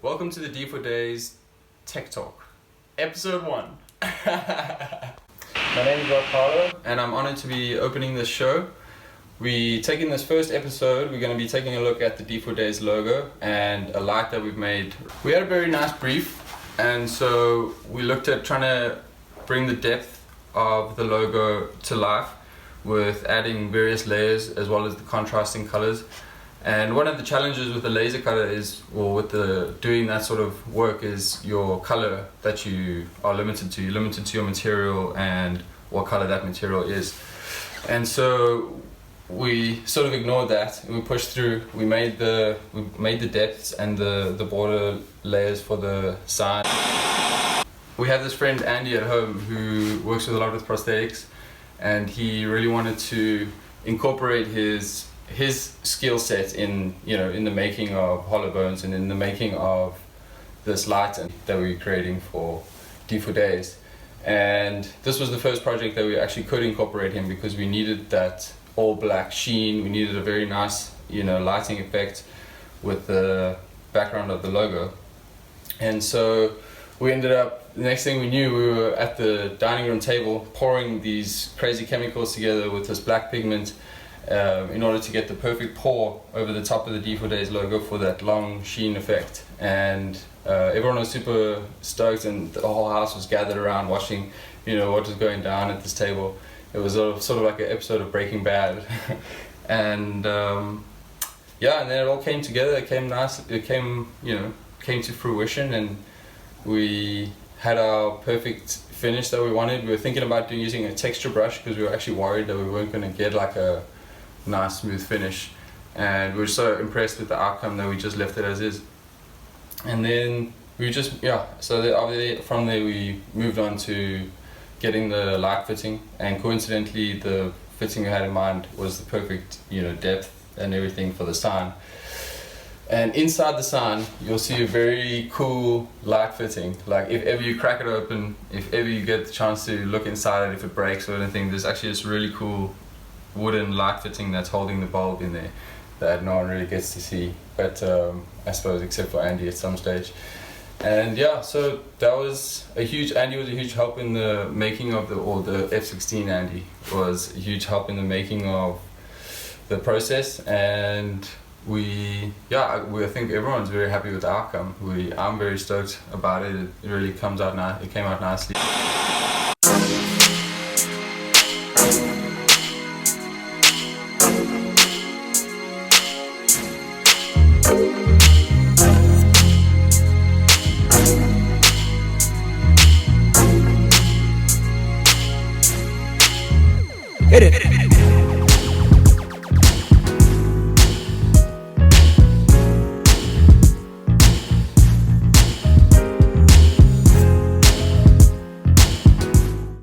Welcome to the D FOR DAES Tech Talk, Episode 1. My name is Ross Harlow, and I'm honored to be opening this show. Taking this first episode, we're going to be taking a look at the D FOR DAES logo and a light that we've made. We had a very nice brief, and so we looked at trying to bring the depth of the logo to life with adding various layers as well as the contrasting colors. And one of the challenges with the laser cutter is, or with doing that sort of work, is your color that you are limited to. You're limited to your material and what color that material is. And so we sort of ignored that and we pushed through. We made the depths and the border layers for the sign. We have this friend Andy at home who works with a lot with prosthetics, and he really wanted to incorporate his skill set in the making of Hollow Bonez and in the making of this light that we were creating for D FOR DAES. And this was the first project that we actually could incorporate him, because we needed that all black sheen. We needed a very nice lighting effect with the background of the logo. And so we ended up, the next thing we knew, we were at the dining room table pouring these crazy chemicals together with this black pigment in order to get the perfect pour over the top of the D FOR DAES logo for that long sheen effect. And everyone was super stoked, and the whole house was gathered around watching what was going down at this table. It was sort of like an episode of Breaking Bad. And and then it all came together. It came nice. It came to fruition, and we had our perfect finish that we wanted. We were thinking about using a texture brush because we were actually worried that we weren't going to get like a nice smooth finish, and we were so impressed with the outcome that we just left it as is. And then we just from there we moved on to getting the light fitting, and coincidentally the fitting we had in mind was the perfect depth and everything for the sign. And inside the sign you'll see a very cool light fitting. Like, if ever you crack it open, if ever you get the chance to look inside it, if it breaks or anything, there's actually this really cool wooden light fitting that's holding the bulb in there that no one really gets to see, but I suppose except for Andy at some stage. And so that was Andy was a huge help in the making of the F16. Andy was a huge help in the making of the process, and I think everyone's very happy with the outcome. I'm very stoked about it. It really came out nicely. Hit it.